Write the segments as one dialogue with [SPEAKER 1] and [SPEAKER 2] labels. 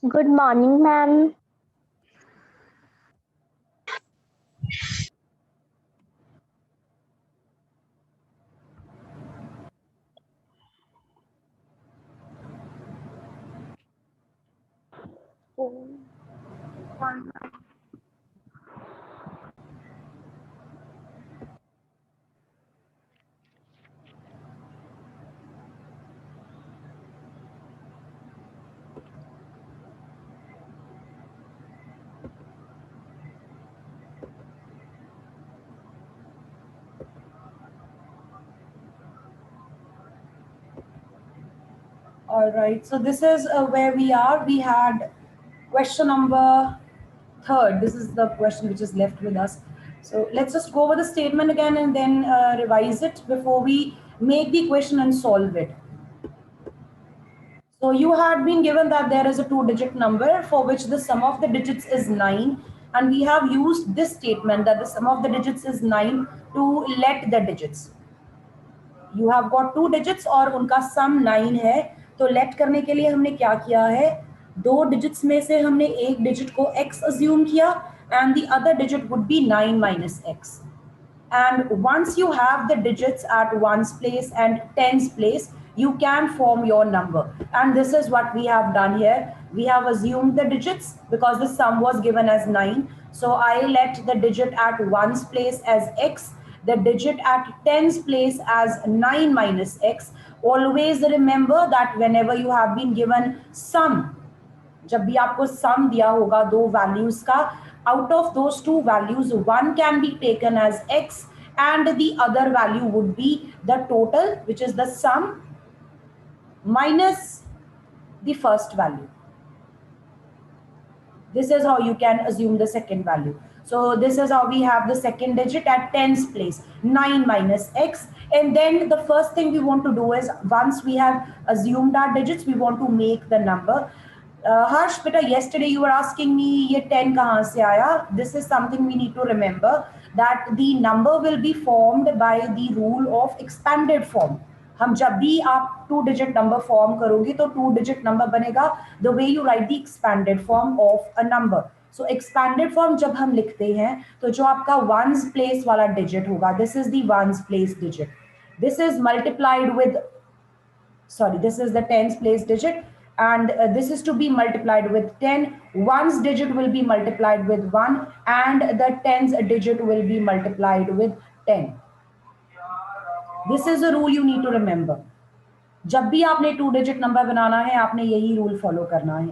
[SPEAKER 1] Good morning, ma'am.
[SPEAKER 2] All right, so this is where we are. We had question number third. This is the question which is left with us. So let's just go over the statement again and then revise it before we make the equation and solve it. So you had been given that there is a two-digit number for which the sum of the digits is 9, and we have used this statement that the sum of the digits is 9 to let the digits. You have got two digits और उनका सम 9 है. तो late करने के लिए हमने क्या किया है, दो डिजिट्स में से हमने एक डिजिट को x अज्यूम किया and the other digit would be 9 minus x. And once you have the digits at ones place and tens place, you can form your number. And this is what we have done here. We have assumed the digits because the sum was given as 9. So I let the digit at ones place as x, the digit at tens place as 9 minus x. Always remember that whenever you have been given sum, जब भी आपको सम दिया होगा दो values का, out of those two values one can be taken as x and the other value would be the total, which is the sum minus the first value. This is how you can assume the second value. So this is how we have the second digit at tens place, 9 minus x. And then the first thing we want to do is, once we have assumed our digits, we want to make the number. Harsh, beta, yesterday you were asking me ye 10 kahan se aaya. This is something we need to remember, that the number will be formed by the rule of expanded form. हम जब भी आप two digit number form करोगे तो two digit number बनेगा the way you right the expanded form of a number. So expanded form जब हम लिखते हैं तो जो आपका वंस प्लेस वाला डिजिट होगा, this is the ones place digit, this is multiplied with, sorry, this is the tens place digit, and this is to be multiplied with 10. Ones digit will be multiplied with 1 and the tens digit will be multiplied with 10. This is a rule you need to remember. जब भी आपने two digit number बनाना है आपने यही rule follow करना है.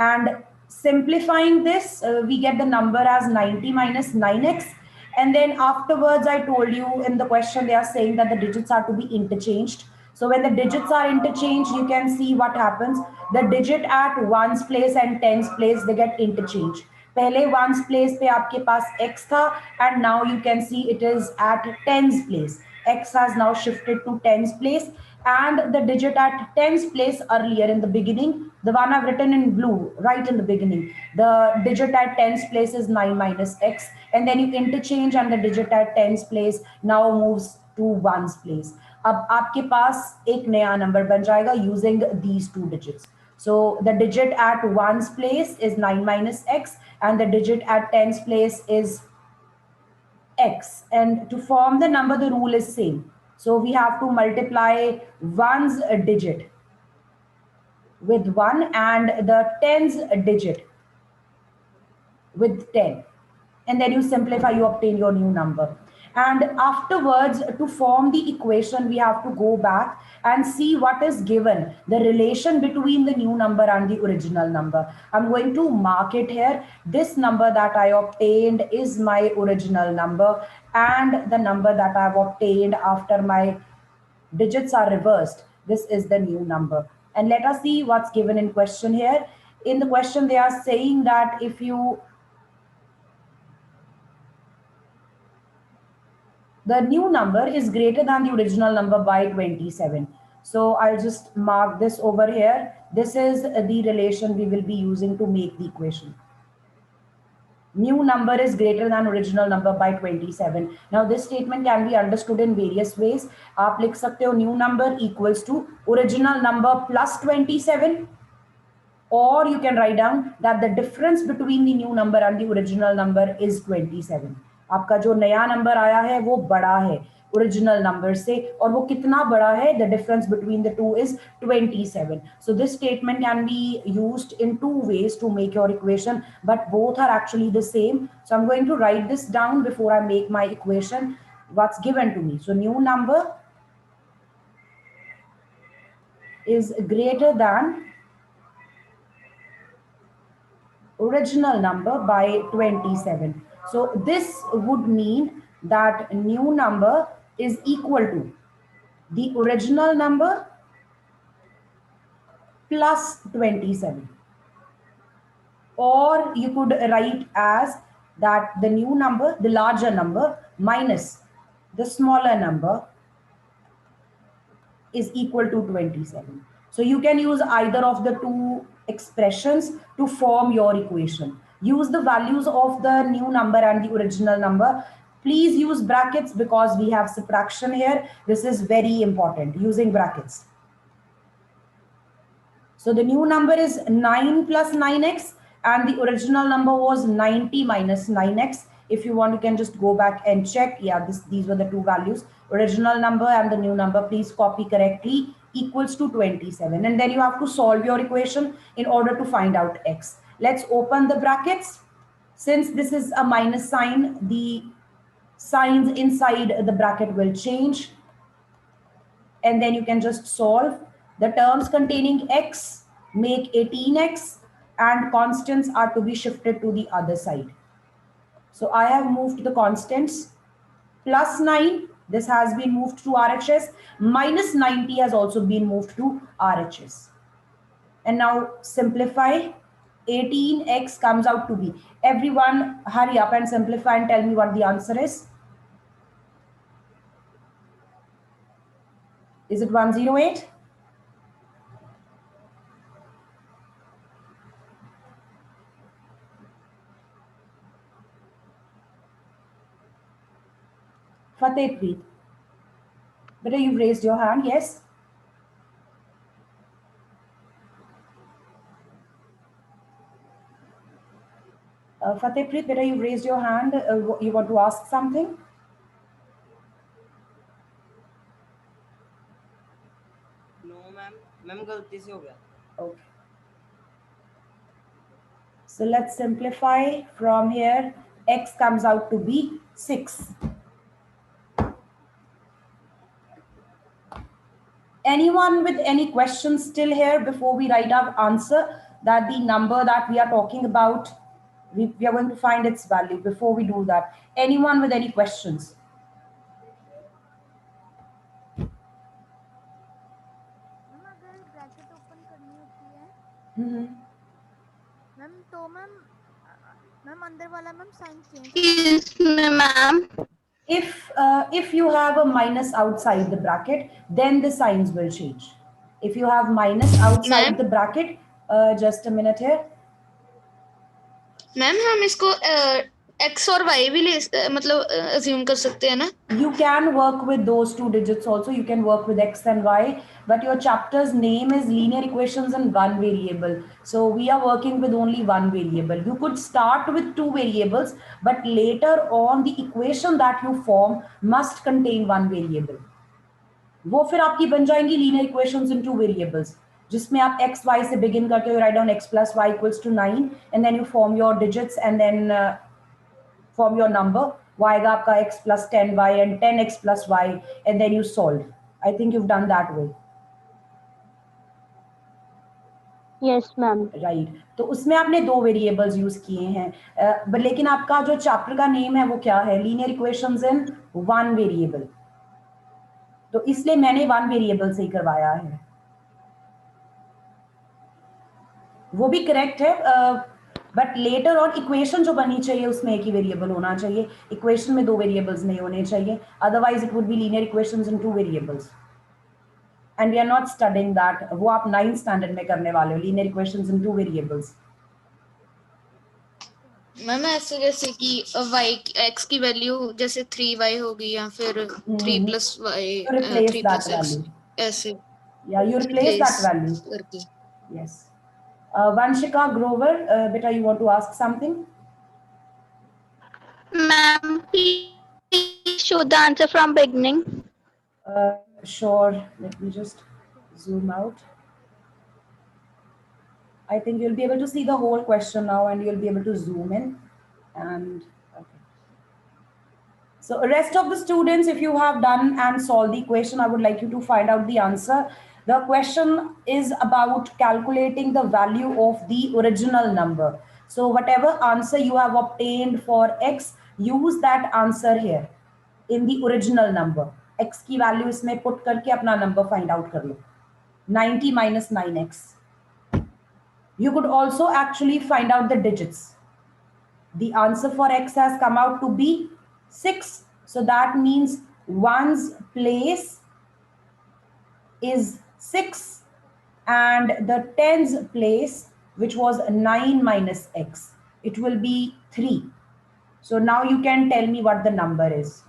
[SPEAKER 2] And simplifying this, we get the number as 90 minus 9x. And then afterwards, I told you in the question, they are saying that the digits are to be interchanged. So when the digits are interchanged, you can see what happens. The digit at ones place and tens place, they get interchanged. पहले ones place पे आपके पास x था, and now you can see it is at tens place. X has now shifted to tens place, and the digit at tens place earlier in the beginning, the one I've written in blue right in the beginning, the digit at tens place is 9 minus x, and then you interchange and the digit at tens place now moves to ones place. अब आपके पास एक नया number बन जाएगा using these two digits. So the digit at ones place is 9 minus x and the digit at tens place is x, and to form the number the rule is same. So we have to multiply ones digit with 1 and the tens digit with 10, and then you simplify, you obtain your new number. And afterwards, to form the equation, we have to go back and see what is given, the relation between the new number and the original number. I'm going to mark it here. This number that I obtained is my original number, and the number that I've obtained after my digits are reversed, this is the new number. And let us see what's given in question here. In the question, they are saying that if you, the new number is greater than the original number by 27. So I'll just mark this over here. This is the relation we will be using to make the equation. New number is greater than original number by 27. Now this statement can be understood in various ways. आप लिख सकते हो new number equals to original number plus 27. or you can write down that the difference between the new number and the original number is 27. आपका जो नया number आया है वो बड़ा है original number से, और वो कितना बड़ा है, the difference between the two is 27. So this statement can be used in two ways to make your equation, but both are actually the same. So I'm going to write this down before I make my equation, what's given to me. So new number is greater than original number by 27. So this would mean that new number is equal to the original number plus 27. Or you could write as that the new number, the larger number, minus the smaller number is equal to 27. So you can use either of the two expressions to form your equation. Use the values of the new number and the original number. Please use brackets because we have subtraction here. This is very important, using brackets. So the new number is 9 plus 9x and the original number was 90 minus 9x. If you want, you can just go back and check. Yeah, these were the two values. Original number and the new number, please copy correctly, equals to 27. And then you have to solve your equation in order to find out x. Let's open the brackets. Since this is a minus sign, the signs inside the bracket will change. And then you can just solve. The terms containing x make 18x and constants are to be shifted to the other side. So I have moved the constants. Plus 9, this has been moved to RHS. Minus 90 has also been moved to RHS. And now simplify. 18x comes out to be. Everyone hurry up and simplify and tell me what the answer is. Is it 108? Fatehpreet. Beta, you've raised your hand, yes? Fatehpreet, beta, you've raised your hand. You want to ask something?
[SPEAKER 1] No, ma'am, गलती से हो गया.
[SPEAKER 2] Okay. So let's simplify from here. X comes out to be 6. Anyone with any questions still here before we write our answer, that the number that we are talking about, we are going to find its value before we do that. Anyone with any questions?
[SPEAKER 3] Ma'am अगर bracket open करनी होती है ma'am तो ma'am अंदर वाला ma'am sign change
[SPEAKER 4] ma'am
[SPEAKER 2] If you have a minus outside the bracket, then the signs will change. If you have minus outside
[SPEAKER 4] Ma'am?
[SPEAKER 2] the bracket, just a minute here.
[SPEAKER 4] Ma'am हम इसको x और y भी ले मतलब assume कर सकते हैं ना?
[SPEAKER 2] You can work with those two digits also. You can work with x and y, but your chapter's name is linear equations and one variable. So we are working with only one variable. You could start with two variables, but later on the equation that you form must contain one variable. वो फिर आपकी बन जाएंगी linear equations in two variables, जिसमें आप X Y से begin करके हो, write down X plus Y equals to 9 and then you form your digits and then form your number. वो आएगा आपका x plus 10y and 10x plus y and then you solve. I think you've done that way.
[SPEAKER 5] Yes ma'am.
[SPEAKER 2] Right, तो उसमें आपने दो variables use किए हैं, लेकिन आपका जो चैप्टर का नेम है वो क्या है? Linear equations in one variable. तो इसलिए मैंने वन वेरिएबल से ही करवाया है. वो भी करेक्ट है, बट लेटर ऑन इक्वेशन जो बनी चाहिए उसमें एक ही वेरिएबल होना चाहिए. इक्वेशन में दो वेरिएबल्स नहीं होने चाहिए, otherwise it would be linear equations in two variables. And we are not studying that. वो आप 9th स्टैंडर्ड में करने वाले हो, linear equations in two variables.
[SPEAKER 4] Ma'am ऐसे जैसे कि y x की वैल्यू जैसे 3y होगी या फिर 3 plus y
[SPEAKER 2] replace
[SPEAKER 4] 3
[SPEAKER 2] that
[SPEAKER 4] plus x
[SPEAKER 2] value.
[SPEAKER 4] ऐसे.
[SPEAKER 2] Yeah, you replace that value.
[SPEAKER 4] करके.
[SPEAKER 2] Yes. Vanshika Grover, beta, you want to ask something?
[SPEAKER 5] Ma'am, please show the answer from beginning.
[SPEAKER 2] Sure. Let me just zoom out. I think you'll be able to see the whole question now, and you'll be able to zoom in. And okay. So rest of the students, if you have done and solved the question, I would like you to find out the answer. The question is about calculating the value of the original number. So whatever answer you have obtained for x, use that answer here in the original number. X की value इसमें put करके अपना number find out कर लो. 90 minus 9x. You could also actually find out the digits. The answer for x has come out to be 6. So that means 1's place is 6 and the 10's place, which was 9 minus x, it will be 3. So now you can tell me what the number is.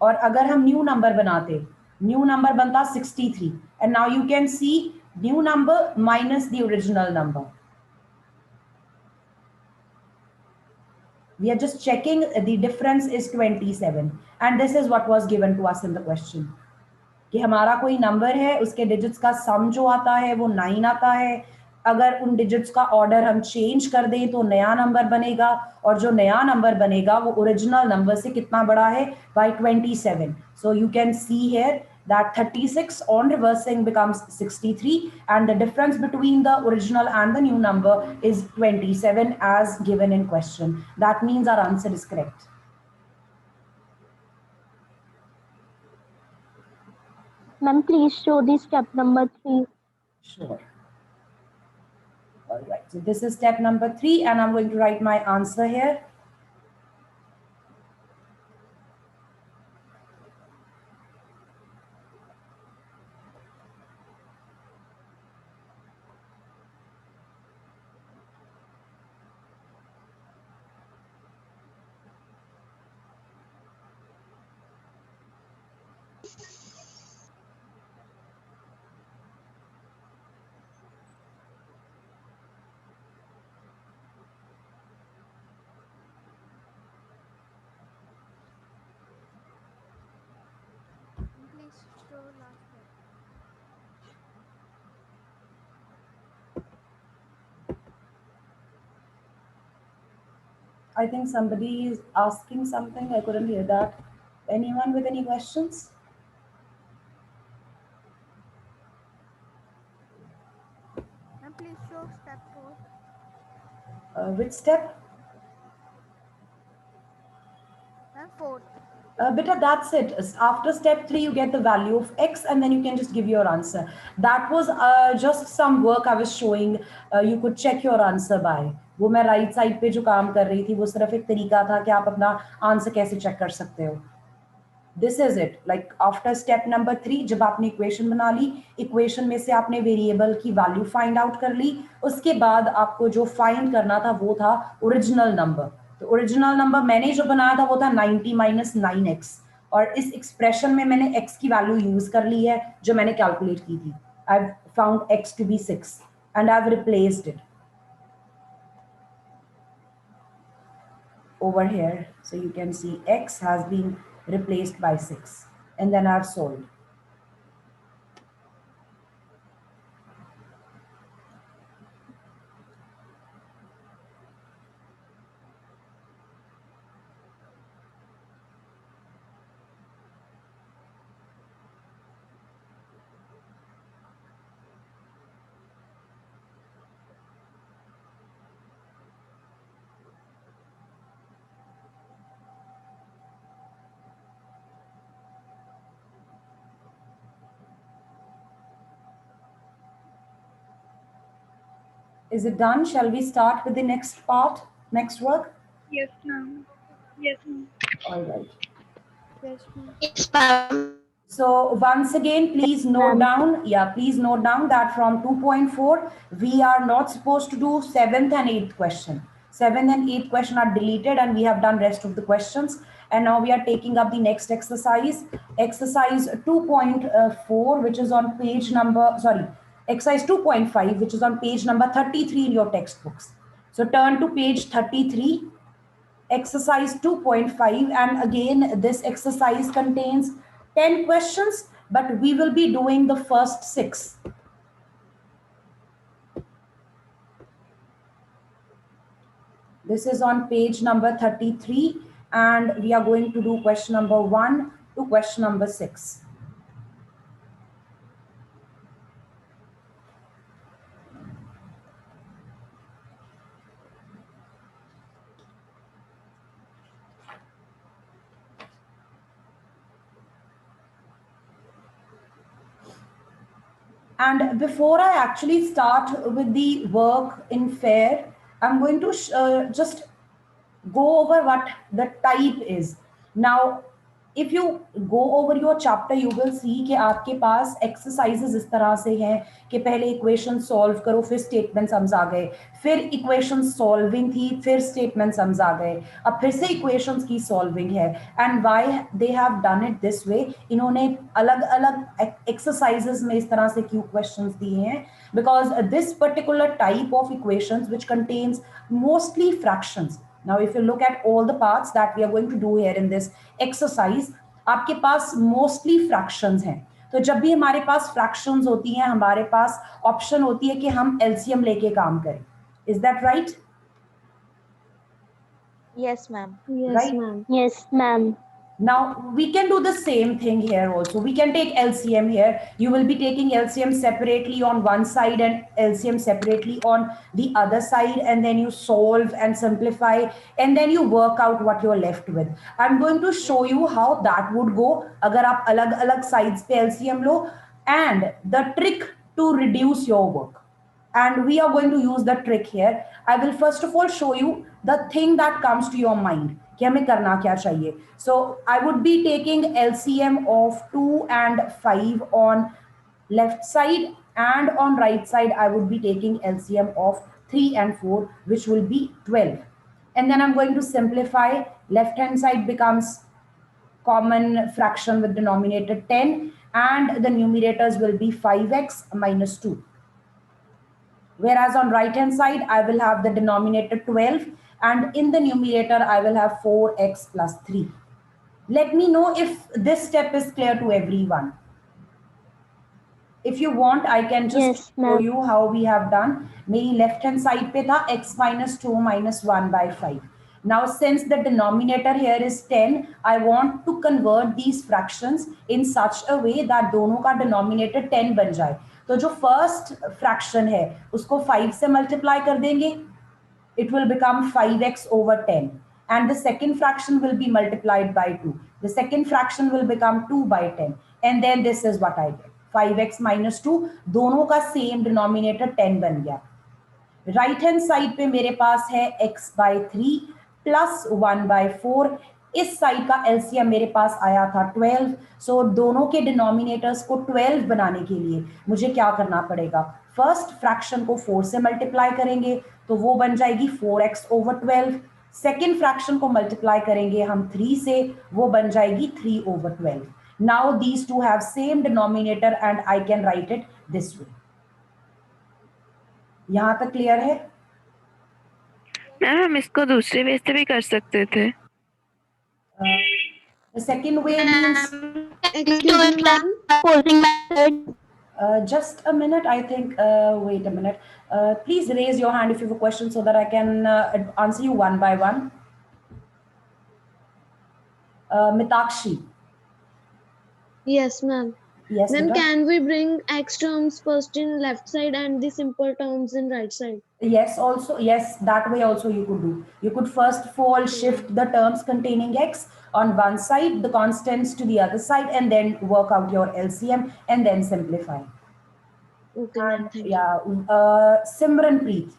[SPEAKER 2] और अगर हम new number बनाते, new number बनता 63, and now you can see new number minus the original number. We are just checking the difference is 27, and this is what was given to us in the question. कि हमारा कोई number है, उसके digits का सम जो आता है वो 9 आता है. अगर उन डिजिट्स का ऑर्डर हम चेंज कर दें तो नया नंबर बनेगा, और जो नया नंबर बनेगा वो ओरिजिनल नंबर से कितना बड़ा है, by 27. So you can see here that 36 on reversing becomes 63, and the difference between the original and the new number is 27 as given in question. That means our answer is correct.
[SPEAKER 5] Ma'am, please show the step number 3.
[SPEAKER 2] Sure. All right, so this is step number 3, and I'm going to write my answer here.
[SPEAKER 3] Please show last step.
[SPEAKER 2] I think somebody is asking something. I couldn't hear that. Anyone with any questions?
[SPEAKER 3] Ma'am, please show step 4.
[SPEAKER 2] Which step?
[SPEAKER 3] Ma'am, 4th.
[SPEAKER 2] Beta, that's it. After step 3, you get the value of x, and then you can just give your answer. That was just some work I was showing. You could check your answer by. वो मैं right side पे जो काम कर रही थी वो सिर्फ एक तरीका था कि आप अपना आंसर कैसे चेक कर सकते हो. This is it. Like after step number 3, जब आपने इक्वेशन बना ली, इक्वेशन में से आपने वेरिएबल की वैल्यू फाइंड आउट कर ली, उसके बाद आपको जो फाइंड करना था वो था ओरिजिनल नंबर. तो ओरिजिनल नंबर मैंने जो बनाया था वो था 90 माइनस 9x, और इस एक्सप्रेशन में मैंने x की वैल्यू यूज कर ली है जो मैंने कैलकुलेट की थी. I've found x to be 6 and I've replaced it over here. So you can see x has been replaced by 6, and then I've solved. Is it done? Shall we start with the next part, next work?
[SPEAKER 5] Yes, ma'am. Yes, ma'am.
[SPEAKER 2] All right.
[SPEAKER 3] Yes, ma'am.
[SPEAKER 5] Yes, ma'am.
[SPEAKER 2] So once again, please note down, please note down that from 2.4, we are not supposed to do 7th and 8th question. 7th and 8th question are deleted and we have done rest of the questions. And now we are taking up the next exercise, exercise 2.4, which is on page number, sorry, exercise 2.5, which is on page number 33 in your textbooks. So turn to page 33, exercise 2.5, and again this exercise contains 10 questions, but we will be doing the first 6. This is on page number 33, and we are going to do question number 1 to question number 6. And before I actually start with the work in FAIR, I'm going to just go over what the type is. Now, if you go over your chapter, you will see कि आपके पास exercises इस तरह से हैं कि पहले equation solve करो, फिर statement sums आ गए, फिर equation solving थी, फिर statement sums आ गए, अब फिर से equations की solving है. And why they have done it this way? इन्होंने अलग-अलग exercises में इस तरह से क्यों questions दिए हैं? Because this particular type of equations which contains mostly fractions. Now, if you look at all the parts that we are going to do here in this exercise, आपके पास mostly fractions हैं. तो जब भी हमारे पास fractions होती हैं, हमारे पास option होती है कि हम LCM लेके काम करें. Is that right?
[SPEAKER 3] Yes, ma'am.
[SPEAKER 2] Right?
[SPEAKER 5] Yes, ma'am.
[SPEAKER 2] Now, we can do the same thing here also. We can take LCM here. You will be taking LCM separately on one side and LCM separately on the other side, and then you solve and simplify, and then you work out what you're left with. I'm going to show you how that would go agar aap alag-alag sides pe LCM lo, and the trick to reduce your work. And we are going to use the trick here. I will first of all show you the thing that comes to your mind. कि हमें करना क्या चाहिए. So I would be taking LCM of 2 and 5 on left side, and on right side I would be taking LCM of 3 and 4, which will be 12. And then I'm going to simplify. Left hand side becomes common fraction with denominator 10, and the numerators will be 5x minus 2. Whereas on right hand side, I will have the denominator 12, and in the numerator, I will have 4x plus 3. Let me know if this step is clear to everyone. If you want, I can just show you how we have done. मेरी left hand side पे था x minus 2 minus 1 by 5. Now, since the denominator here is 10, I want to convert these fractions in such a way that दोनों का denominator 10 बन जाए. तो जो first fraction है, उसको 5 से multiply कर देंगे. It will become 5x over 10. And the second fraction will be multiplied by 2. The second fraction will become 2 by 10. And then this is what I did. 5x minus 2, दोनों का same denominator 10 बन गया. Right hand side पे मेरे पास है x by 3 plus 1 by 4. इस side का LCM मेरे पास आया था 12. So दोनों के डिनोमिनेटर्स को 12 बनाने के लिए मुझे क्या करना पड़ेगा? फर्स्ट फ्रैक्शन को 4 से मल्टीप्लाई करेंगे तो वो बन जाएगी 4x over 12. सेकेंड फ्रैक्शन को मल्टीप्लाई करेंगे हम 3 से, वो बन जाएगी 3 over 12. Now these two have same denominator and I can write it this way. यहाँ तक क्लियर है?
[SPEAKER 6] मैम हम इसको दूसरे वे से भी कर सकते थे.
[SPEAKER 2] The second way means
[SPEAKER 5] Posing method.
[SPEAKER 2] just a minute, I think. Wait a minute. Please raise your hand if you have a question so that I can answer you one by one. Mitakshi.
[SPEAKER 7] Yes, ma'am.
[SPEAKER 2] Yes,
[SPEAKER 7] Ma'am,
[SPEAKER 2] Mita?
[SPEAKER 7] can we bring x terms first in left side and the simple terms in right side?
[SPEAKER 2] Yes, also, yes, that way also you could do. You could first of all shift the terms containing x on one side, the constants to the other side, and then work out your LCM and then simplify.
[SPEAKER 7] Okay, ma'am. Thank you.
[SPEAKER 2] Yeah, Simranpreet.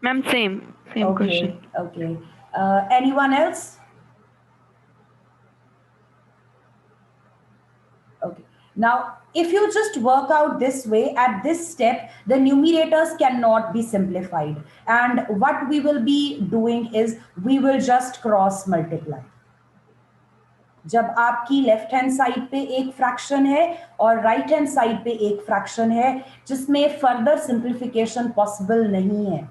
[SPEAKER 6] Ma'am, same question.
[SPEAKER 2] Okay. Anyone else? Okay. Now, if you just work out this way, at this step, the numerators cannot be simplified. And what we will be doing is, we will just cross multiply. जब आपकी left hand side पे एक fraction है और right hand side पे एक fraction है जिसमें फर्दर सिंप्लीफिकेशन पॉसिबल नहीं है,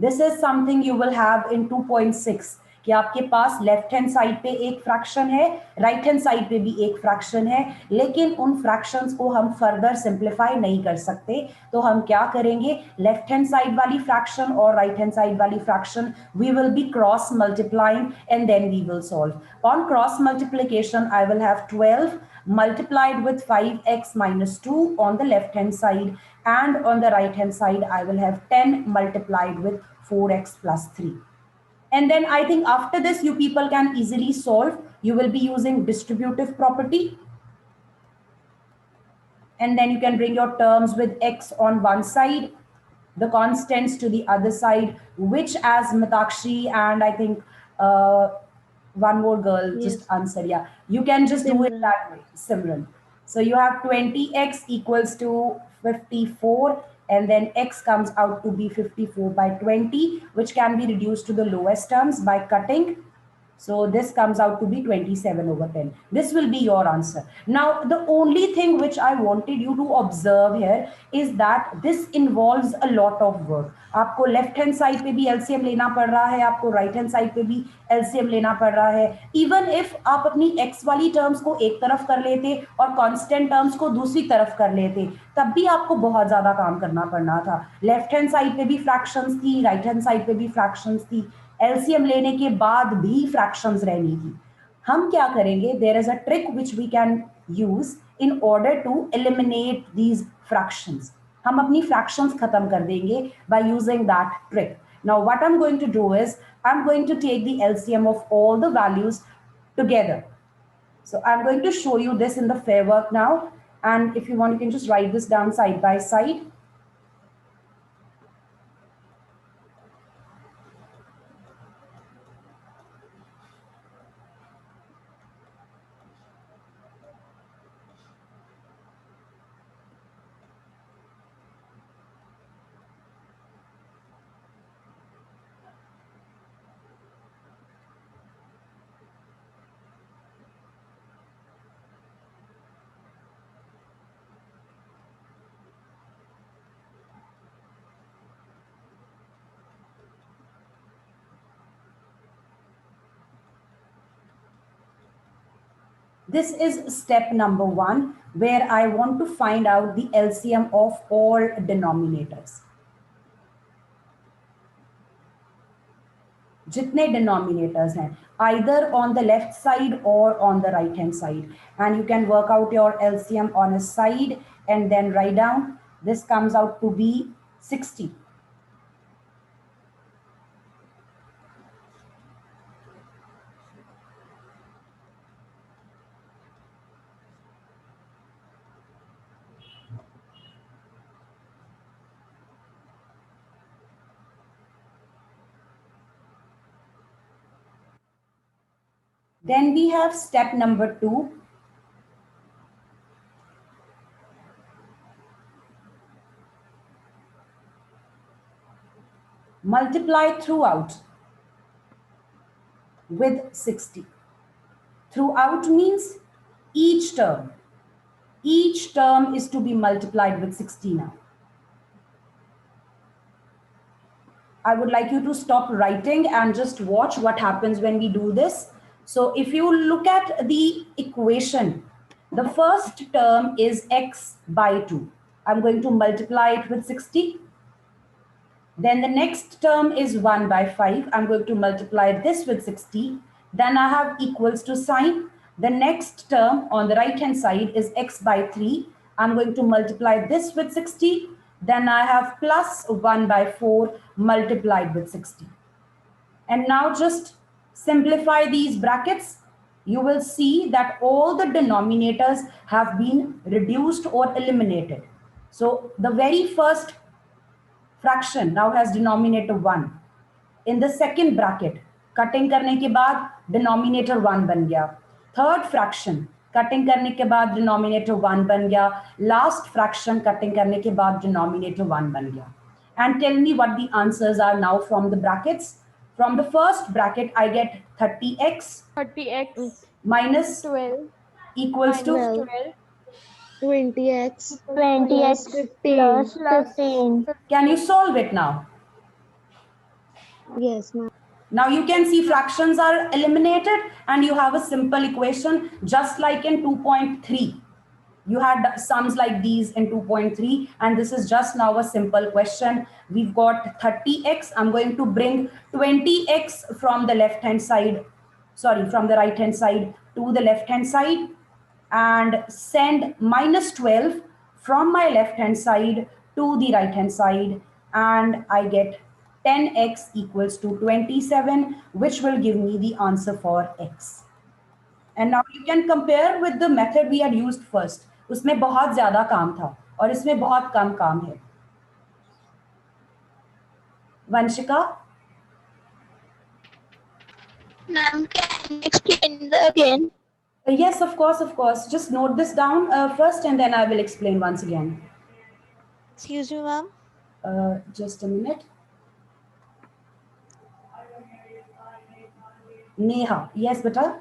[SPEAKER 2] this is something you will have in 2.6 कि आपके पास लेफ्ट हैंड साइड पे एक फ्रैक्शन है, राइट हैंड साइड पे भी एक फ्रैक्शन है, लेकिन उन फ्रैक्शंस को हम फर्दर सिंप्लीफाई नहीं कर सकते. तो हम क्या करेंगे, लेफ्ट हैंड साइड वाली फ्रैक्शन और राइट हैंड साइड वाली fraction we will be cross multiplying and then we will solve. On cross multiplication I will have 12 multiplied with 5x minus 2 on the left hand side, and on the right hand side I will have 10 multiplied with 4x plus 3. And then I think after this you people can easily solve. You will be using distributive property, and then you can bring your terms with x on one side, the constants to the other side, which as Mitakshi and I think one more girl just answered. Yeah, you can just do it that way, Simran. So you have 20x equals to 54, and then x comes out to be 54 by 20, which can be reduced to the lowest terms by cutting. So this comes out to be 27 over 10. This will be your answer. Now, the only thing which I wanted you to observe here is that this involves a lot of work. आपको left hand side पे भी LCM लेना पड़ रहा है, आपको right hand side पे भी एलसीएम लेना पड़ रहा है. इवन इफ आप अपनी एक्स वाली टर्म्स को एक तरफ कर लेते और कांस्टेंट टर्म्स को दूसरी तरफ कर लेते, तब भी आपको बहुत ज्यादा काम करना पड़ना था. लेफ्ट हैंड साइड पे भी फ्रैक्शंस थी, राइट हैंड साइड पे भी फ्रैक्शंस थी, एलसीएम लेने के बाद भी फ्रैक्शंस रहनी थी. हम क्या करेंगे, there is a trick which we can use in order to eliminate these fractions. हम अपनी फ्रैक्शंस खत्म कर देंगे by using that trick. Now what I am going to do is, I am going to take the LCM of all the values together. So I'm going to show you this in the fair work now, and if you want you can just write this down side by side. This is step number 1, where I want to find out the LCM of all denominators. जितने denominators हैं, either on the left side or on the right hand side, and you can work out your LCM on a side and then write down. This comes out to be 60. Then we have step number 2. Multiply throughout with 60. Throughout means each term. Each term is to be multiplied with 60 now. I would like you to stop writing and just watch what happens when we do this. So if you look at the equation, the first term is x by 2. I'm going to multiply it with 60. Then the next term is 1 by 5. I'm going to multiply this with 60. Then I have equals to sign. The next term on the right hand side is x by 3. I'm going to multiply this with 60. Then I have plus 1 by 4 multiplied with 60. And now just simplify these brackets. You will see that all the denominators have been reduced or eliminated. So the very first fraction now has denominator 1. In the second bracket, cutting करने के बाद denominator 1 बन गया. Third fraction, cutting करने के बाद denominator 1 बन गया, लास्ट फ्रैक्शन कटिंग करने के बाद डिनोमिनेटर 1 बन गया. And tell me what the answers are now from the brackets. From the first bracket, I get 30x
[SPEAKER 3] 30x
[SPEAKER 2] minus
[SPEAKER 3] 12
[SPEAKER 2] equals to
[SPEAKER 7] 12, 20x
[SPEAKER 5] 20x
[SPEAKER 7] plus 15.
[SPEAKER 5] plus 15.
[SPEAKER 2] Can you solve it now?
[SPEAKER 7] Yes, ma'am.
[SPEAKER 2] Now you can see fractions are eliminated and you have a simple equation just like in 2.3. You had sums like these in 2.3 and this is just now a simple question. We've got 30x. I'm going to bring 20x from the left hand side, sorry, from the right hand side to the left hand side and send minus 12 from my left hand side to the right hand side, and I get 10x equals to 27, which will give me the answer for x. And now you can compare with the method we had used first. उसमें बहुत ज्यादा काम था और इसमें बहुत कम काम है. Vanshika,
[SPEAKER 5] Ma'am, can you explain again?
[SPEAKER 2] yes, of course, of course. Just note this down first and then I will explain once again.
[SPEAKER 3] Excuse me, ma'am.
[SPEAKER 2] Just a minute. Neha, yes, beta.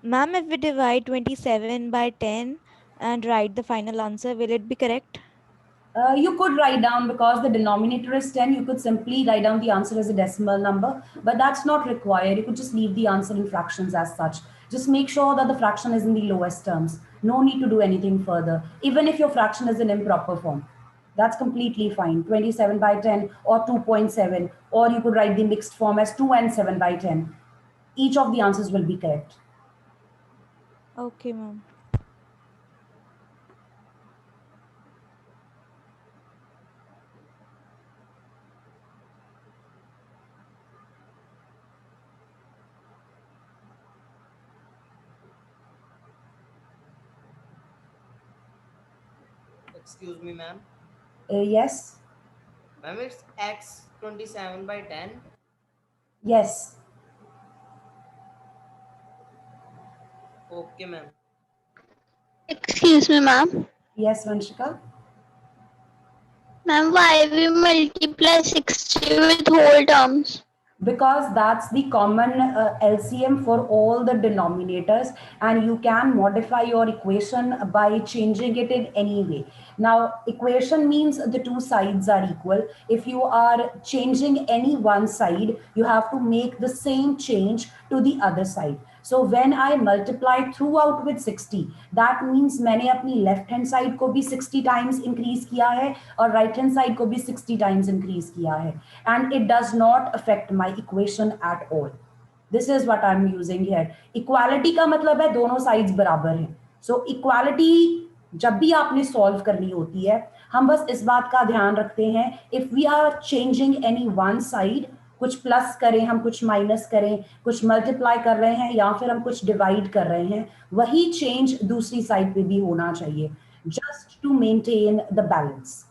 [SPEAKER 3] Ma'am, if we divide 27 by 10 and write the final answer, will it be correct?
[SPEAKER 2] You could write down, because the denominator is 10, you could simply write down the answer as a decimal number, but that's not required. You could just leave the answer in fractions as such. Just make sure that the fraction is in the lowest terms. No need to do anything further, even if your fraction is in improper form. That's completely fine. 27 by 10 or 2.7, or you could write the mixed form as 2 and 7 by 10. Each of the answers will be correct.
[SPEAKER 3] Okay, ma'am.
[SPEAKER 1] Excuse me, ma'am.
[SPEAKER 2] Yes?
[SPEAKER 1] Ma'am, it's x 27 by 10.
[SPEAKER 2] Yes.
[SPEAKER 1] Okay, ma'am.
[SPEAKER 5] Excuse me, ma'am.
[SPEAKER 2] Yes, Vanshika?
[SPEAKER 5] Ma'am, why we multiply 60 with whole terms?
[SPEAKER 2] Because that's the common LCM for all the denominators, and you can modify your equation by changing it in any way. Now, equation means the two sides are equal. If you are changing any one side, you have to make the same change to the other side. So when I multiply throughout with 60, that means मैंने अपनी left hand side को भी 60 times increase किया है और right hand side को भी 60 times increase किया है, and it does not affect my equation at all. This is what I'm using here. Equality का मतलब है दोनों sides बराबर हैं. So equality जब भी आपने solve करनी होती है, हम बस इस बात का ध्यान रखते हैं, if we are changing any one side, कुछ प्लस करें हम, कुछ माइनस करें, कुछ मल्टीप्लाई कर रहे हैं या फिर हम कुछ डिवाइड कर रहे हैं, वही चेंज दूसरी साइड पे भी होना चाहिए, just to maintain the balance.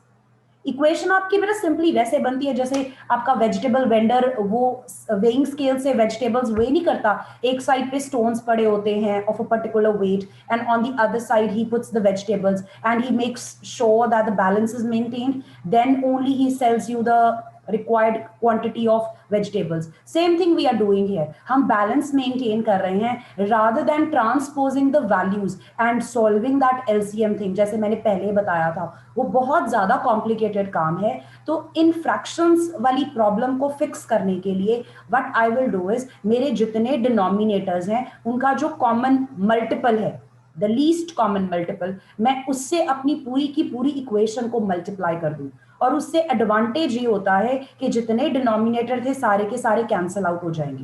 [SPEAKER 2] Equation आपकी बेटा सिंपली वैसे बनती है जैसे आपका वेजिटेबल वेंडर वो वेइंग स्केल से वेजिटेबल्स वे नहीं करता, एक साइड पे स्टोन्स पड़े होते हैं of a particular weight and on the other side he puts the vegetables and he makes sure that the balance is maintained, then only he sells you the required quantity of vegetables. Same thing we are doing here. हम balance maintain कर रहे हैं rather than transposing the values and solving that LCM thing. जैसे मैंने पहले बताया था, वो बहुत ज़्यादा complicated काम है. तो इन fractions वाली problem को fix करने के लिए what I will do is मेरे जितने denominators हैं उनका जो common multiple है, the least common multiple, मैं उससे अपनी पूरी की पूरी equation को multiply कर दूँ. और उससे एडवांटेज ये होता है कि जितने डिनोमिनेटर थे सारे के सारे कैंसिल आउट हो जाएंगे.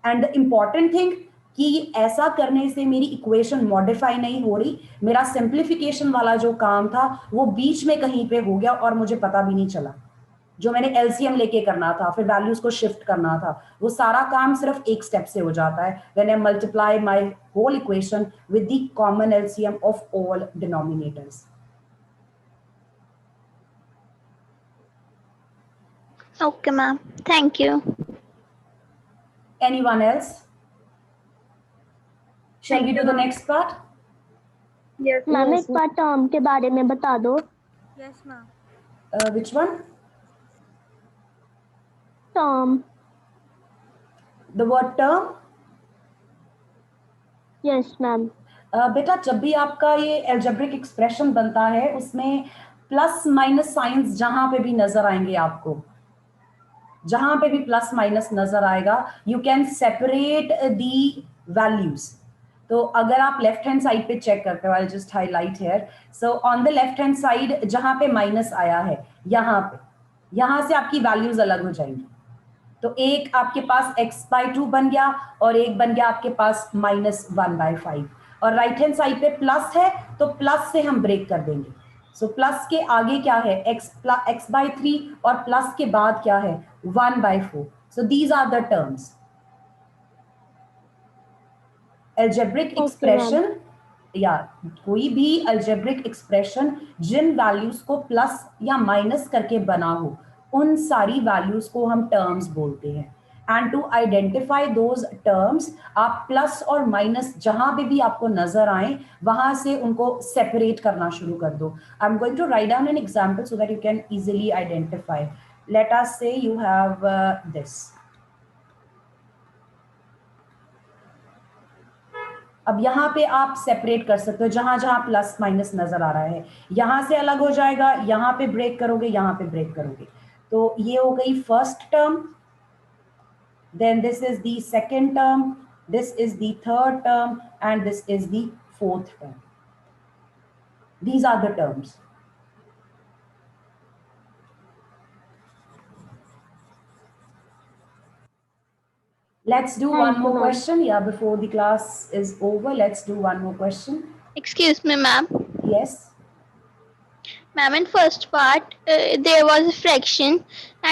[SPEAKER 2] एंड द इंपॉर्टेंट थिंग कि ऐसा करने से मेरी इक्वेशन मॉडिफाई नहीं हो रही, मेरा सिंप्लीफिकेशन वाला जो काम था वो बीच में कहीं पे हो गया और मुझे पता भी नहीं चला. जो मैंने एलसीएम लेके करना था, फिर वैल्यूज को शिफ्ट करना था, वो सारा काम सिर्फ एक स्टेप से हो जाता है when I multiply my whole equation with the common LCM of all denominators.
[SPEAKER 5] Okay, ma'am. Thank you.
[SPEAKER 2] Anyone else? Shall we do the next part?
[SPEAKER 5] Ma'am एक बार टर्म के बारे में बता दो.
[SPEAKER 3] Yes, ma'am.
[SPEAKER 2] Which one?
[SPEAKER 5] Term.
[SPEAKER 2] The word term?
[SPEAKER 5] Yes ma'am.
[SPEAKER 2] बेटा जब भी आपका ये एल्जेब्रिक एक्सप्रेशन बनता है उसमें प्लस माइनस साइंस जहां पे भी नजर आएंगे आपको, जहां पे भी प्लस माइनस नजर आएगा, you can separate the values. तो अगर आप लेफ्ट हैंड साइड पे चेक करते हो, I just highlight here. So on the left hand side जहां पे माइनस आया है, यहां से आपकी वैल्यूज अलग हो जाएंगी. तो एक आपके पास x/2 बन गया और एक बन गया आपके पास -1/5. और राइट हैंड साइड पे प्लस है तो प्लस से हम ब्रेक कर देंगे. सो प्लस के आगे क्या है, x/3 और प्लस के बाद क्या है 1/4. So these are the terms. Algebraic expression या कोई भी अल्जेब्रिक एक्सप्रेशन जिन वैल्यूज को प्लस या माइनस करके बना हो, उन सारी वैल्यूज को हम टर्म्स बोलते हैं. And to identify those terms, आप प्लस और माइनस जहां पे भी आपको नजर आए वहां से उनको सेपरेट करना शुरू कर दो. I am going to write down an example so that you can easily identify. Let us say you have this. अब यहाँ पे आप सेपरेट कर सकते हो, जहां जहां प्लस माइनस नजर आ रहा है यहां से अलग हो जाएगा, यहाँ पे ब्रेक करोगे, यहाँ पे ब्रेक करोगे. तो ये हो गई first term. Then this is the second term, this is the third term and this is the fourth term. These are the terms. Let's do one more question. Yeah, before the class is over, let's do one more question.
[SPEAKER 5] Excuse me, ma'am.
[SPEAKER 2] Yes.
[SPEAKER 5] Ma'am, in first part, there was a fraction,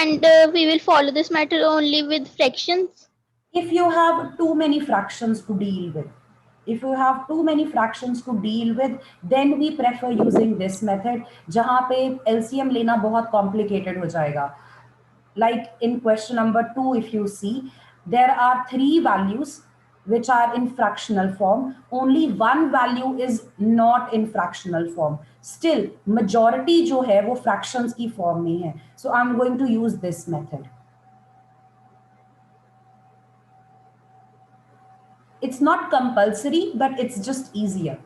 [SPEAKER 5] and we will follow this method only with fractions.
[SPEAKER 2] If you have too many fractions to deal with, then we prefer using this method, जहाँ पे LCM लेना बहुत complicated हो जाएगा. Like in question number 2, if you see, there are 3 values which are in fractional form. Only one value is not in fractional form. Still, majority जो है वो fractions की form में है. So I'm going to use this method. It's not compulsory, but it's just easier.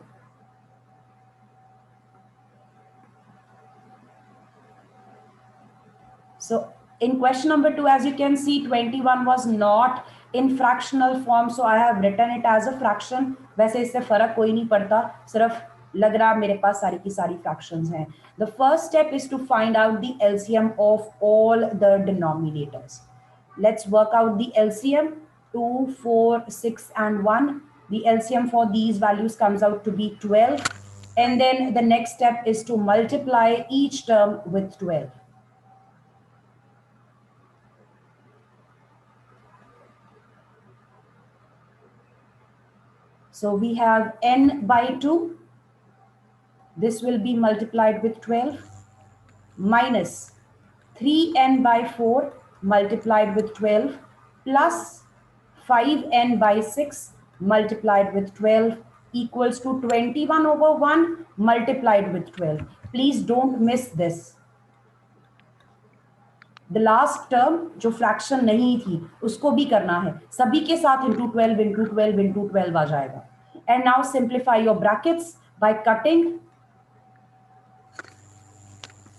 [SPEAKER 2] So in question number 2, as you can see, 21 was not in fractional form, so I have written it as a fraction. वैसे इससे फर्क कोई नहीं पड़ता, सिर्फ लग रहा मेरे पास सारी की सारी fractions हैं. The first step is to find out the LCM of all the denominators. Let's work out the LCM. 2, 4, 6 and 1. The LCM for these values comes out to be 12. And then the next step is to multiply each term with 12. So we have n by 2. This will be multiplied with 12 minus 3n by 4 multiplied with 12 plus 5n by 6 multiplied with 12 equals to 21 over 1 multiplied with 12. Please don't miss this. The last term जो fraction नहीं थी उसको भी करना है, सभी के साथ into 12 into 12 into 12 आ जाएगा. And now simplify your brackets by cutting.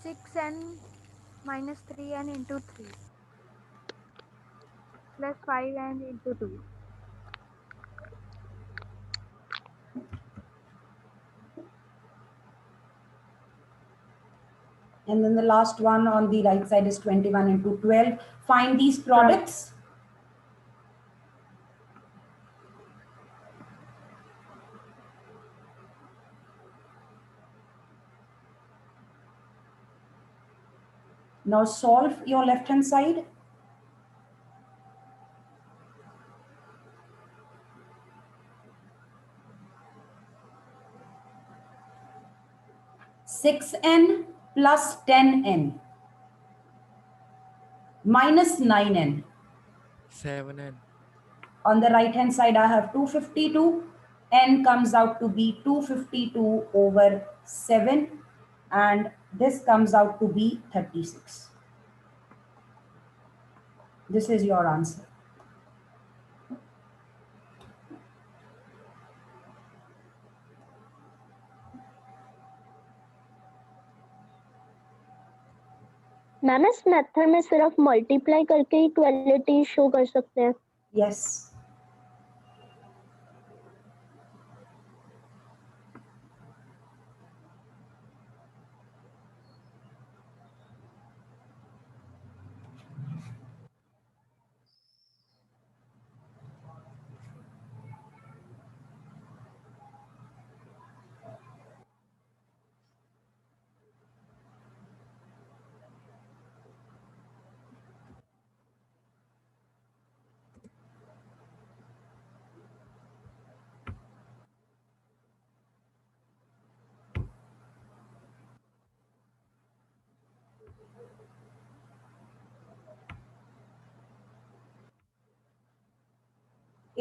[SPEAKER 3] 6n minus 3n into 3 plus 5n into 2.
[SPEAKER 2] And then the last one on the right side is 21 into 12. Find these products. Now solve your left hand side. (6n plus 10n minus 9n.
[SPEAKER 8] 7n.
[SPEAKER 2] On the right hand side, I have 252 n comes out to be 252 over 7, and this comes out to be 36. This is your answer.
[SPEAKER 5] Ma'am इस method में सिर्फ multiply करके equality show कर सकते हैं?
[SPEAKER 2] Yes.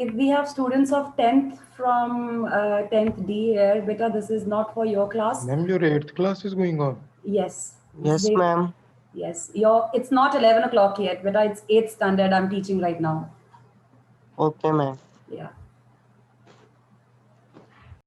[SPEAKER 2] If we have students of 10th from 10th D here, beta, this is not for your class.
[SPEAKER 8] Ma'am, your 8th class is going on.
[SPEAKER 2] Yes.
[SPEAKER 1] Yes,
[SPEAKER 2] They-
[SPEAKER 1] ma'am.
[SPEAKER 2] Yes. It's not 11 o'clock yet, beta. It's 8th standard I'm teaching right now.
[SPEAKER 1] Okay, ma'am.
[SPEAKER 2] Yeah.